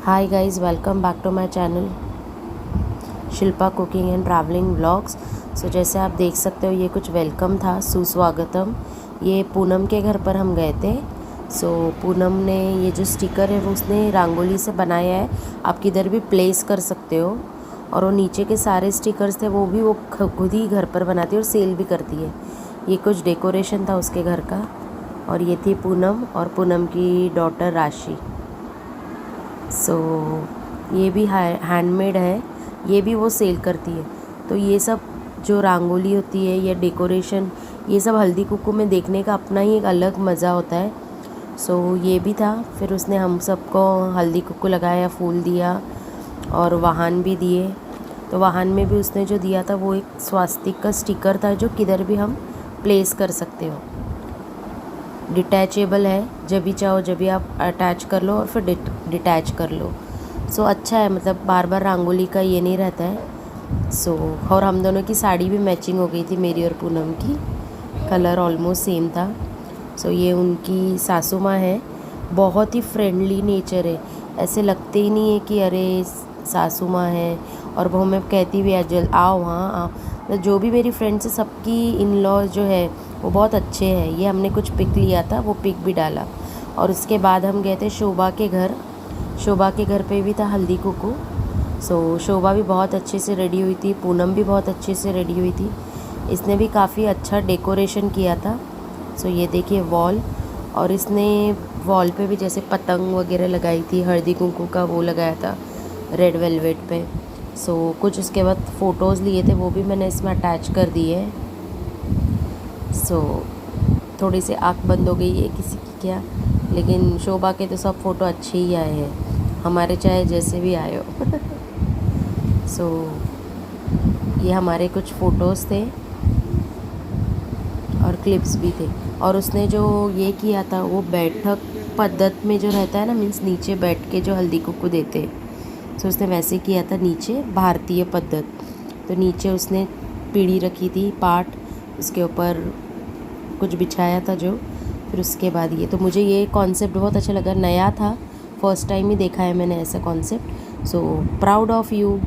Hi guys, welcome back to my channel Shilpa cooking and travelling vlogs. So जैसे आप देख सकते हो ये कुछ वेलकम था, सुस्वागतम। ये पूनम के घर पर हम गए थे। सो पूनम ने ये जो स्टिकर है वो उसने रंगोली से बनाया है, आप किधर भी प्लेस कर सकते हो। और वो नीचे के सारे स्टिकर्स थे वो भी वो खुद ही घर पर बनाती है और सेल भी करती है। ये कुछ डेकोरेशन था उसके घर का। और ये थी पूनम और पूनम की डॉटर राशि। ये भी हैंडमेड है, ये भी वो सेल करती है। तो ये सब जो रंगोली होती है या डेकोरेशन, ये सब हल्दी कुक्कू में देखने का अपना ही एक अलग मज़ा होता है। ये भी था। फिर उसने हम सबको हल्दी कुक्कू लगाया, फूल दिया और वाहन भी दिए। तो वाहन में भी उसने जो दिया था वो एक स्वास्तिक का स्टिकर था जो किधर भी हम प्लेस कर सकते हो। डिटैचेबल है, जब भी चाहो जब भी आप अटैच कर लो और फिर डिटैच कर लो। अच्छा है, मतलब बार बार रंगोली का ये नहीं रहता है। और हम दोनों की साड़ी भी मैचिंग हो गई थी, मेरी और पूनम की। कलर ऑलमोस्ट सेम था। ये उनकी सासू माँ है, बहुत ही फ्रेंडली नेचर है। ऐसे लगते ही नहीं है कि अरे सासू माँ है। और वो हमें कहती भी है जल आओ वहाँ आओ। तो जो भी मेरी फ्रेंड्स है सबकी इन लॉ जो है वो बहुत अच्छे हैं। ये हमने कुछ पिक लिया था, वो पिक भी डाला। और उसके बाद हम गए थे शोभा के घर। शोभा के घर पे भी था हल्दी कुक्कू। शोभा भी बहुत अच्छे से रेडी हुई थी, पूनम भी बहुत अच्छे से रेडी हुई थी। इसने भी काफ़ी अच्छा डेकोरेशन किया था। ये देखिए वॉल, और इसने वॉल पे भी जैसे पतंग वगैरह लगाई थी, हल्दी कुक्कू का वो लगाया था रेड वेलवेट पे। कुछ उसके बाद फ़ोटोज़ लिए थे वो भी मैंने इसमें अटैच कर दिए। थोड़ी सी आँख बंद हो गई है किसी की क्या, लेकिन शोभा के तो सब फ़ोटो अच्छे ही आए हैं, हमारे चाहे जैसे भी आए हो। ये हमारे कुछ फ़ोटोज़ थे और क्लिप्स भी थे। और उसने जो ये किया था वो बैठक पद्धत में जो रहता है ना, मीन्स नीचे बैठ के जो हल्दी कुक्कू देते, उसने वैसे किया था नीचे, भारतीय पद्धत। तो नीचे उसने पीढ़ी रखी थी, पाट, उसके ऊपर कुछ बिछाया था जो। फिर उसके बाद ये, तो मुझे ये कॉन्सेप्ट बहुत अच्छा लगा, नया था, फर्स्ट टाइम ही देखा है मैंने ऐसा कॉन्सेप्ट। प्राउड ऑफ यू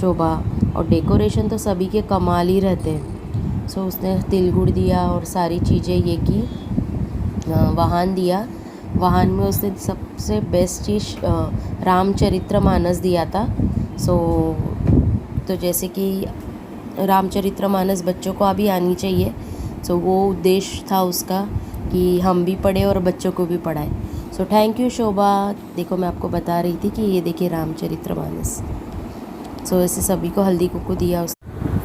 शोभा। और डेकोरेशन तो सभी के कमाल ही रहते हैं। उसने तिल गुड़ दिया और सारी चीज़ें ये की। वाहन दिया, वाहन में उसने सबसे बेस्ट चीज़ रामचरितमानस दिया था। तो जैसे कि रामचरितमानस बच्चों को अभी आनी चाहिए। वो उद्देश्य था उसका कि हम भी पढ़े और बच्चों को भी पढ़ाए। थैंक यू शोभा। देखो मैं आपको बता रही थी कि ये देखिए रामचरितमानस। ऐसे सभी को हल्दी कुक्कू दिया।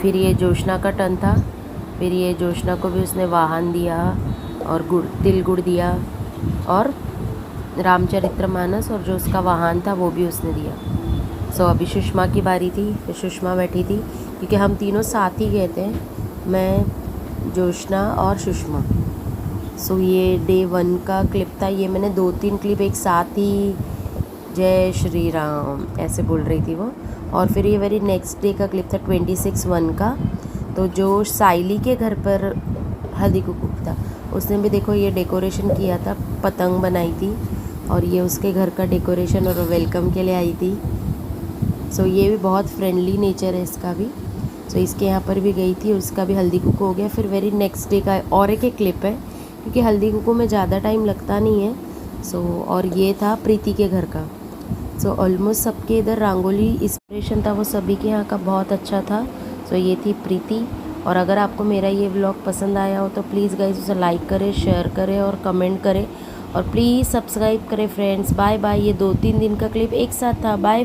फिर ये जोशना का टर्न था। फिर ये जोशना को भी उसने वाहन दिया और तिल गुड़ दिया और रामचरितमानस, और जो उसका वाहन था वो भी उसने दिया। अभी सुषमा की बारी थी। तो सुषमा बैठी थी क्योंकि हम तीनों साथ ही गए थे, मैं, जोशना और सुषमा। ये डे 1 का क्लिप था। ये मैंने 2-3 क्लिप एक साथ ही जय श्री राम ऐसे बोल रही थी वो। और फिर ये वेरी नेक्स्ट डे का क्लिप था 26/1 का। तो जो साइली के घर पर हल्दी कुक्कू था, उसने भी देखो ये डेकोरेशन किया था, पतंग बनाई थी और ये उसके घर का डेकोरेशन और वेलकम के लिए आई थी। ये भी बहुत फ्रेंडली नेचर है इसका भी। इसके यहाँ पर भी गई थी, उसका भी हल्दी कुक्कू हो गया। फिर वेरी नेक्स्ट डे का और एक क्लिप है क्योंकि हल्दी कुक्कू में ज़्यादा टाइम लगता नहीं है। और ये था प्रीति के घर का। ऑलमोस्ट सबके इधर रंगोली इंस्पिरेशन था, वो सभी के यहाँ का बहुत अच्छा था। ये थी प्रीति। और अगर आपको मेरा ये व्लॉग पसंद आया हो तो प्लीज़ गाइस उसे लाइक करें, शेयर करें और कमेंट करें, और प्लीज़ सब्सक्राइब करें फ्रेंड्स। Bye bye. ये 2-3 दिन का क्लिप एक साथ था। बाय।